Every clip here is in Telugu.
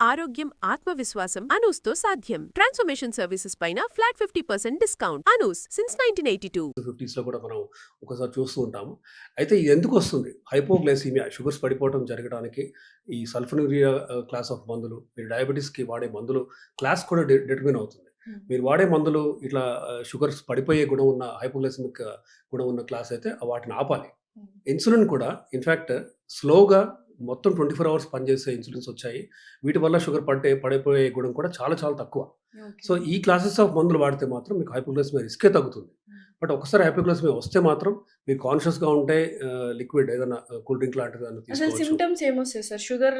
ఆరోగ్యం, ఆత్మవిశ్వాసం అనూస్తో సాధ్యం. ట్రాన్స్ఫర్మేషన్ సర్వీసెస్ పైన flat 50% discount. Anoos since 1982. 50s లో కూడా మనం ఒకసారి చూస్తూ ఉంటాము. అయితే ఇది ఎందుకు వస్తుంది? హైపోగ్లైసీమియా, షుగర్స్ పడిపోవడం జరగడానికి ఈ సల్ఫోన్యూరియా క్లాస్ ఆఫ్ మందులు, మీరు డయాబెటిస్‌కి వాడే మందులు క్లాస్ కూడా డిటర్మిన్ అవుతుంది. మీరు వాడే మందులు ఇట్లా షుగర్స్ పడిపోయే గుణం ఉన్న హైపోగ్లైసెమిక్ గుణం ఉన్న క్లాస్ అయితే వాటిని ఆపాలి. ఇన్సులిన్ కూడా ఇన్‌ఫాక్ట్ స్లోగా మొత్తం 24 అవర్స్ పనిచేసే ఇన్సులిన్స్ వచ్చాయి. వీటి వల్ల షుగర్ పడిపోయే గుణం కూడా చాలా చాలా తక్కువ. సో ఈ క్లాసెస్ ఆఫ్ మందులు వాడితే మాత్రం మీకు హైపోగ్లైసెమియా రిస్కే తగ్గుతుంది. బట్ ఒకసారి హైపోగ్లైసెమియా వస్తే మాత్రం మీరు కాన్షియస్‌గా ఉంటే లిక్విడ్ ఏదైనా కూల్ డ్రింక్ లాంటిది ఏదైనా అసలు తీసుకోవచ్చు. సిమ్టమ్స్ ఏమొస్తాయి సార్? షుగర్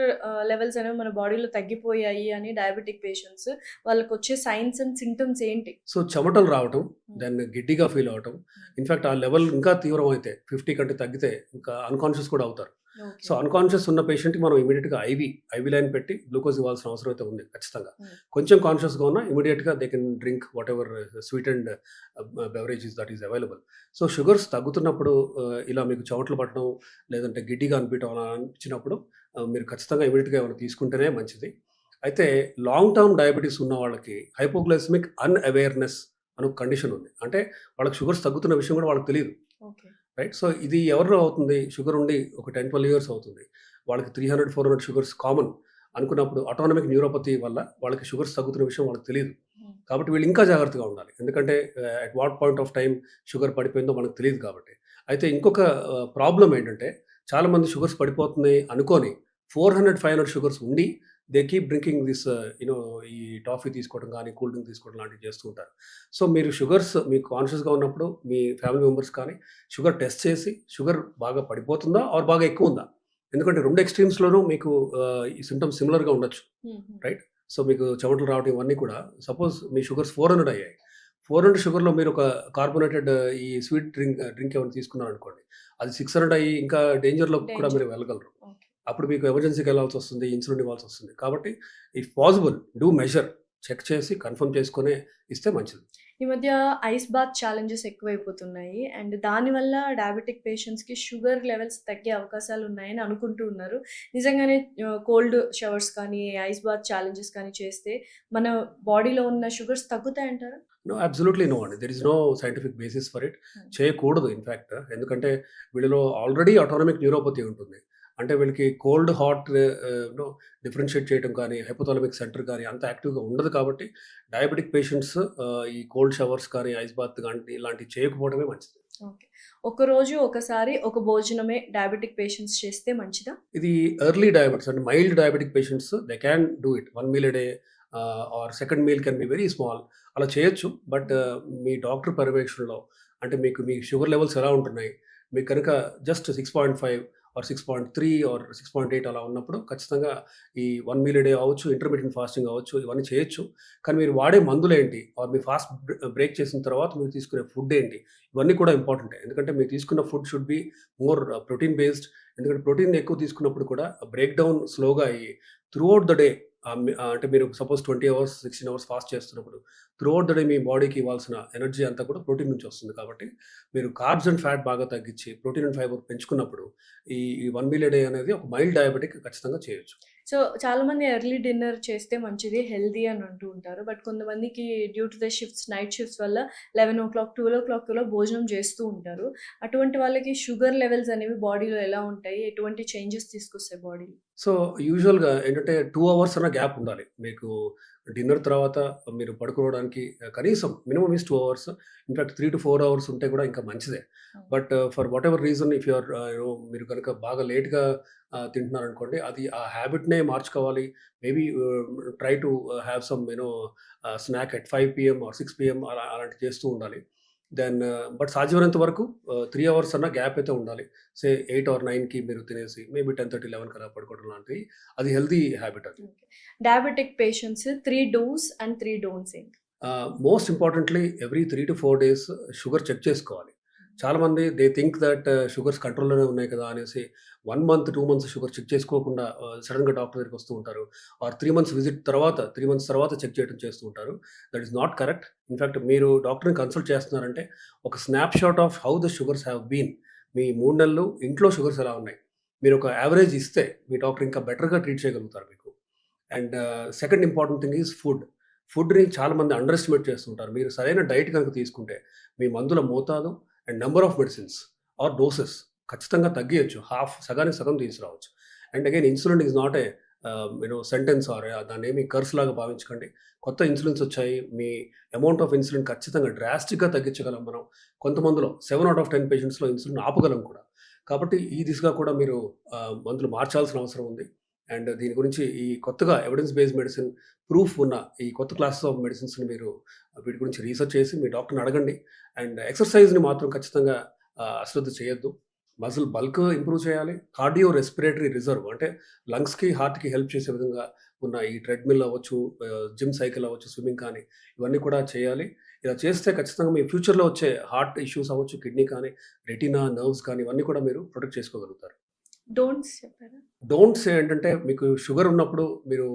లెవెల్స్ అనేవి మన బాడీలో తగ్గిపోయాయి అని డయాబెటిక్ పేషెంట్స్ వాళ్ళకొచ్చే సైన్స్ అండ్ సింప్టమ్స్ ఏంటి? సో చెమటలు రావటం, దెన్ గిడ్డిగా ఫీల్ అవ్వటం. ఇన్‌ఫాక్ట్ ఆ లెవెల్ ఇంకా తీవ్రమైతే 50 కంటే తగ్గితే ఇంకా అన్‌కాన్షియస్ కూడా అవుతారు. సో అన్‌కాన్షియస్ ఉన్న పేషెంట్‌కి మనం ఇమ్మీడియేట్‌గా ఐవీ లైన్ పెట్టి గ్లూకోజ్ ఇవ్వాల్సిన అవసరం అయితే ఉంది ఖచ్చితంగా. కొంచెం కాన్షియస్‌గా ఉన్నా ఇమ్మీడియేట్‌గా they can drink whatever sweetened beverages that is available. So sugars తగ్గుతున్నప్పుడు ఇలా మీకు చెమటలు పట్టడం, లేదంటే గిడ్డిగా అనిపించడం అలా అనిపించినప్పుడు మీరు ఖచ్చితంగా ఇమ్మీడియేట్‌గా ఏమైనా తీసుకుంటేనే మంచిది. అయితే లాంగ్ టర్మ్ డయాబెటిస్ ఉన్న వాళ్ళకి హైపోగ్లైసెమిక్ అన్‌అవేర్‌నెస్ అని ఒక కండిషన్ ఉంది. అంటే వాళ్ళకి షుగర్స్ తగ్గుతున్న విషయం కూడా వాళ్ళకి తెలీదు. ఓకే. రైట్. సో ఇది ఎవరిలో అవుతుంది? షుగర్ ఉండి ఒక 10, 12 ఇయర్స్ అవుతుంది. వాళ్ళకి 300, 400 షుగర్స్ కామన్ అనుకున్నప్పుడు ఆటోనమిక్ న్యూరోపతి వల్ల వాళ్ళకి షుగర్స్ తగ్గుతున్న విషయం వాళ్ళకి తెలీదు. కాబట్టి వీళ్ళు ఇంకా జాగ్రత్తగా ఉండాలి. ఎందుకంటే at what point of time sugar పడిపోయిందో మనకు తెలీదు కాబట్టి. అయితే ఇంకొక ప్రాబ్లమ్ ఏంటంటే చాలామంది షుగర్స్ పడిపోతున్నాయి అనుకోని 400, 500 షుగర్స్ ఉండి దే కీప్ డ్రింకింగ్ దిస్ ఈ టాఫీ తీసుకోవడం కానీ, కూల్ డ్రింక్ తీసుకోవడం లాంటివి చేస్తూ ఉంటారు. సో మీరు షుగర్స్ మీకు కాన్షియస్‌గా ఉన్నప్పుడు మీ ఫ్యామిలీ మెంబర్స్ కానీ షుగర్ టెస్ట్ చేసి షుగర్ బాగా పడిపోతుందా ఆర్ బాగా ఎక్కువ ఉందా? ఎందుకంటే 2 ఎక్స్‌ట్రీమ్స్‌లోనూ మీకు ఈ సింప్టమ్స్ సిమిలర్‌గా ఉండొచ్చు. రైట్. సో మీకు చెమటలు రావడం ఇవన్నీ కూడా సపోజ్ మీ షుగర్స్ 400 అయ్యాయి. 400 షుగర్‌లో మీరు ఒక కార్బోనేటెడ్ ఈ స్వీట్ డ్రింక్ ఏమైనా తీసుకున్నారనుకోండి. అది 600 అయ్యి ఇంకా డేంజర్‌లోకి కూడా మీరు వెళ్ళగలరు. అప్పుడు మీకు ఎమర్జెన్సీకి వెళ్ళాల్సొస్తుంది. ఇన్సులిన్ ఇవ్వాల్సొస్తుంది. కాబట్టి if possible do measure. Check చేసి కన్ఫర్మ్ చేసుకొనే ఇస్తే మంచిది. ఈ మధ్య ఐస్ బాత్ ఛాలెంజెస్ ఎక్కువైపోతున్నాయి. అండ్ దానివల్ల డయాబెటిక్ పేషెంట్స్‌కి షుగర్ లెవెల్స్ తగ్గే అవకాశాలు ఉన్నాయని అనుకుంటూ ఉన్నారు. నిజంగానే కోల్డ్ షవర్స్ కానీ, ఐస్ బాత్ ఛాలెంజెస్ కానీ చేస్తే మన బాడీలో ఉన్న షుగర్స్ తగ్గుతాయంటారా? నో, అబ్సల్యూట్‌లీ నో అండి. There is no scientific basis for it. చేయకూడదు ఇన్‌ఫాక్ట్. ఎందుకంటే వీళ్ళలో ఆల్రెడీ ఆటోనమిక్ న్యూరోపతి ఉంటుంది. అంటే వీళ్ళకి కోల్డ్, హాట్ డిఫరెన్షియేట్ చేయడం కానీ, హైపోథాలమిక్ సెంటర్ కానీ అంత యాక్టివ్‌గా ఉండదు కాబట్టి డయాబెటిక్ పేషెంట్స్ ఈ కోల్డ్ షవర్స్ కానీ, ఐస్ బాత్ కానీ ఇలాంటివి చేయకపోవడమే మంచిది. ఓకే. ఒకరోజు ఒకసారి ఒక భోజనమే డయాబెటిక్ పేషెంట్స్ చేస్తే మంచిదా? ఇది ఎర్లీ డయాబెటిస్ అంటే mild diabetic patients they can do it. 1 meal a day or second meal can be very small. అలా చేయొచ్చు. బట్ మీ డాక్టర్ పర్యవేక్షణలో అంటే మీ షుగర్ లెవెల్స్ ఎలా ఉంటున్నాయి? మీకు కనుక జస్ట్ 6.5 ఆర్ 6.3 ఆర్ 6.8 అలా ఉన్నప్పుడు ఖచ్చితంగా ఈ 1 మీల్ ఎ డే అవ్వచ్చు, ఇంటర్మిటెంట్ ఫాస్టింగ్ అవ్వచ్చు, ఇవన్నీ చేయొచ్చు. కానీ మీరు వాడే మందులేంటి? ఆర్ మీ ఫాస్ట్ బ్రేక్ చేసిన తర్వాత మీరు తీసుకునే ఫుడ్ ఏంటి? ఇవన్నీ కూడా ఇంపార్టెంటే. ఎందుకంటే మీరు తీసుకున్న food should be more protein based. ఎందుకంటే ప్రోటీన్ ఎక్కువ తీసుకున్నప్పుడు కూడా బ్రేక్ డౌన్ స్లోగా అయ్యి త్రూఅవుట్ ద డే అంటే మీరు సపోజ్ 20 అవర్స్, 16 అవర్స్ ఫాస్ట్ చేస్తున్నప్పుడు త్రూఅవుట్ ద డే మీ బాడీకి ఇవ్వాల్సిన ఎనర్జీ అంతా కూడా ప్రోటీన్ నుంచి వస్తుంది. కాబట్టి మీరు కార్బ్స్ అండ్ ఫ్యాట్ బాగా తగ్గించి ప్రోటీన్ అండ్ ఫైబర్ పెంచుకున్నప్పుడు ఈ 1 మీల్ ఎ డే అనేది ఒక మైల్డ్ డయాబెటిక్ ఖచ్చితంగా చేయొచ్చు. సో చాలామంది ఎర్లీ డిన్నర్ చేస్తే మంచిది, హెల్తీ అని అంటూ ఉంటారు. బట్ కొంతమందికి due to the shifts, night shifts వల్ల 11:00, 12:00 భోజనం చేస్తూ ఉంటారు. అటువంటి వాళ్ళకి షుగర్ లెవెల్స్ అనేవి బాడీలో ఎలా ఉంటాయి? ఎటువంటి చేంజెస్ తీసుకొస్తాయి బాడీలో? సో యూజువల్‌గా ఏంటంటే 2 అవర్స్ అన్న గ్యాప్ ఉండాలి. మీకు డిన్నర్ తర్వాత మీరు పడుకోవడానికి కనీసం minimum is 2 hours. In fact 3-4 hours ఉంటే కూడా ఇంకా మంచిదే. But for whatever reason if you are మీరు కనుక బాగా లేట్‌గా తింటున్నారనుకోండి, అది ఆ హ్యాబిట్‌నే మార్చుకోవాలి. Maybe try to have some snack at 5 PM or 6 PM అలాంటివి చేస్తూ ఉండాలి. దెన్ బట్ సాధ్యమైనంత వరకు 3 అవర్స్ అన్న గ్యాప్ అయితే ఉండాలి. సే 8 ఆర్ 9కి మీరు తినేసి మేబీ 10:30, 11 కల్లా పడుకోవడం లాంటివి అది హెల్తీ హ్యాబిట్ అది. Diabetic patients 3 dos and 3 don'ts ఏంటి? Most importantly every 3-4 days sugar check చేసుకోవాలి. చాలామంది దే థింక్ దట్ షుగర్స్ కంట్రోల్‌లోనే ఉన్నాయి కదా అనేసి 1 మంత్, 2 మంత్స్ షుగర్ చెక్ చేసుకోకుండా సడెన్‌గా డాక్టర్ దగ్గరికి వస్తూ ఉంటారు. ఆర్ 3 మంత్స్ విజిట్ తర్వాత 3 మంత్స్ తర్వాత చెక్ చేయడం చేస్తూ ఉంటారు. That is not correct. In fact మీరు డాక్టర్‌ని కన్సల్ట్ చేస్తున్నారంటే ఒక snapshot of how the sugars have been. మీ 3 నెలలు ఇంట్లో షుగర్స్ ఎలా ఉన్నాయి? మీరు ఒక యావరేజ్ ఇస్తే మీ డాక్టర్ ఇంకా బెటర్‌గా ట్రీట్ చేయగలుగుతారు మీకు. And second important thing is food. ఫుడ్‌ని చాలామంది అండర్ ఎస్టిమేట్ చేస్తుంటారు. మీరు సరైన డైట్ కనుక తీసుకుంటే మీ మందుల మోతాదు and number of medicines or doses ఖచ్చితంగా తగ్గియొచ్చు. సగానికి సగం తీసుకురావచ్చు. And again insulin is not a sentence or దాన్నేమి కర్స్ లాగా భావించకండి. కొత్త ఇన్సులిన్స్ వచ్చాయి. మీ అమౌంట్ ఆఫ్ ఇన్సులిన్ ఖచ్చితంగా డ్రాస్టిక్‌గా తగ్గించగలం మనం. కొంతమందిలో 7 ఔట్ ఆఫ్ 10 పేషెంట్స్‌లో ఇన్సులిన్ ఆపగలం కూడా. కాబట్టి ఈ దిశగా కూడా మీరు మందులు మార్చాల్సిన అవసరం ఉంది. అండ్ దీని గురించి ఈ కొత్తగా ఎవిడెన్స్ బేస్డ్ మెడిసిన్ ప్రూఫ్ ఉన్న ఈ కొత్త క్లాసెస్ ఆఫ్ మెడిసిన్స్‌ని మీరు వీటి గురించి రీసెర్చ్ చేసి మీ డాక్టర్‌ని అడగండి. అండ్ ఎక్సర్‌సైజ్‌ని మాత్రం ఖచ్చితంగా అశ్రద్ధ చేయొద్దు. మజిల్ బల్క్ ఇంప్రూవ్ చేయాలి. కార్డియో రెస్పిరేటరీ రిజర్వ్ అంటే లంగ్స్‌కి, హార్ట్‌కి హెల్ప్ చేసే విధంగా ఉన్న ఈ ట్రెడ్‌మిల్ అవ్వచ్చు, జిమ్ సైకిల్ అవ్వచ్చు, స్విమ్మింగ్ కానీ ఇవన్నీ కూడా చేయాలి. ఇలా చేస్తే ఖచ్చితంగా మీ ఫ్యూచర్‌లో వచ్చే హార్ట్ ఇష్యూస్ అవ్వచ్చు, కిడ్నీ కానీ, రెటీనా, నర్వ్స్ కానీ ఇవన్నీ కూడా మీరు ప్రొటెక్ట్ చేసుకోగలుగుతారు. డోంట్స్ చెప్పారా? డోంట్స్ ఏంటంటే మీకు షుగర్ ఉన్నప్పుడు మీరు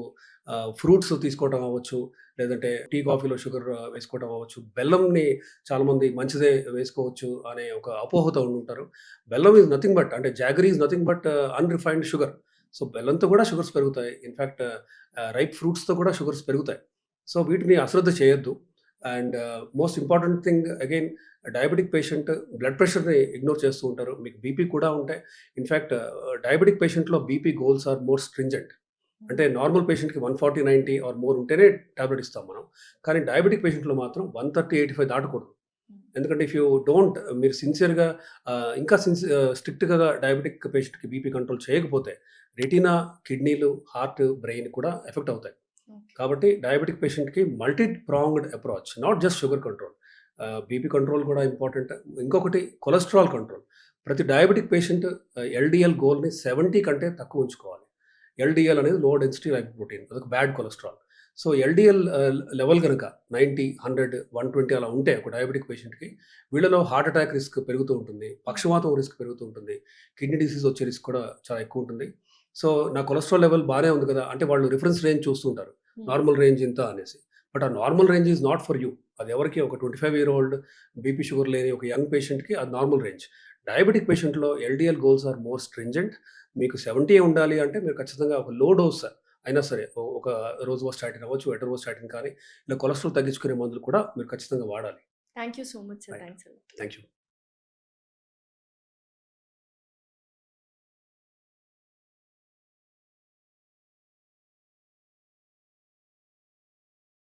ఫ్రూట్స్ తీసుకోవడం అవ్వచ్చు, లేదంటే టీ, కాఫీలో షుగర్ వేసుకోవడం అవ్వచ్చు. బెల్లంని చాలామంది మంచిదే వేసుకోవచ్చు అనే ఒక అపోహతో ఉండుంటారు. బెల్లం ఈజ్ నథింగ్ బట్ అంటే jaggery is nothing but unrefined sugar. So బెల్లంతో కూడా షుగర్స్ పెరుగుతాయి. ఇన్‌ఫాక్ట్ రైప్ ఫ్రూట్స్‌తో కూడా షుగర్స్ పెరుగుతాయి. సో వీటిని అశ్రద్ధ చేయొద్దు. And most important thing again diabetic patient blood ప్రెషర్‌ని ఇగ్నోర్ చేస్తూ ఉంటారు. మీకు బీపీ కూడా ఉంటే ఇన్‌ఫాక్ట్ డయాబెటిక్ పేషెంట్‌లో BP goals are more stringent. అంటే నార్మల్ పేషెంట్‌కి 140, 90 ఆర్ మోర్ ఉంటేనే టాబ్లెట్ ఇస్తాం మనం. కానీ డయాబెటిక్ పేషెంట్‌లో మాత్రం 130, 85 దాటకూడదు. ఎందుకంటే ఇఫ్ యూ డోంట్ మీరు సిన్సియర్‌గా ఇంకా స్ట్రిక్ట్‌గా డయాబెటిక్ పేషెంట్‌కి బీపీ కంట్రోల్ చేయకపోతే రెటీనా, కిడ్నీలు, హార్ట్, బ్రెయిన్ కూడా ఎఫెక్ట్ అవుతాయి. ఓకే. కాబట్టి డయాబెటిక్ పేషెంట్‌కి multi pronged approach not just sugar control. BP control కూడా ఇంపార్టెంట్. ఇంకొకటి కొలెస్ట్రాల్ కంట్రోల్. ప్రతి డయాబెటిక్ పేషెంట్ ఎల్‌డీఎల్ గోల్‌ని 70 కంటే తక్కువ ఉంచుకోవాలి. ఎల్‌డీఎల్ అనేది లో డెన్సిటీ లైపోప్రోటీన్. అదొక bad cholesterol. So LDL level గనుక 90, 100, 120 అలా ఉంటే ఒక డయాబెటిక్ పేషెంట్‌కి వీళ్ళలో హార్ట్ అటాక్ రిస్క్ పెరుగుతూ ఉంటుంది. పక్షవాతం రిస్క్ పెరుగుతూ ఉంటుంది. కిడ్నీ డిసీజ్ వచ్చే రిస్క్ కూడా చాలా ఎక్కువ ఉంటుంది. సో నా కొలెస్ట్రాల్ లెవెల్ బానే ఉంది కదా! అంటే వాళ్ళు రిఫరెన్స్ రేంజ్ చూస్తుంటారు. నార్మల్ రేంజ్ ఇంత అనేసి. బట్ ఆ normal range is not for you. అది ఎవరికి ఒక 25 ఇయర్ ఓల్డ్ బీపీ షుగర్ లేని ఒక యంగ్ పేషెంట్‌కి అది నార్మల్ రేంజ్. డయాబెటిక్ పేషెంట్‌లో LDL goals are more stringent. మీకు 70 ఉండాలి అంటే మీరు ఖచ్చితంగా ఒక లో డోస్ అయినా సరే ఒక రోజ్‌వాస్టాటిన్ అవ్వచ్చు, ఎటరోవాస్టాటిన్ కానీ ఇలా కొలెస్ట్రాల్ తగ్గించుకునే మందులు కూడా మీరు ఖచ్చితంగా వాడాలి. Thank you so much sir. Right. Thanks a lot. Thank you.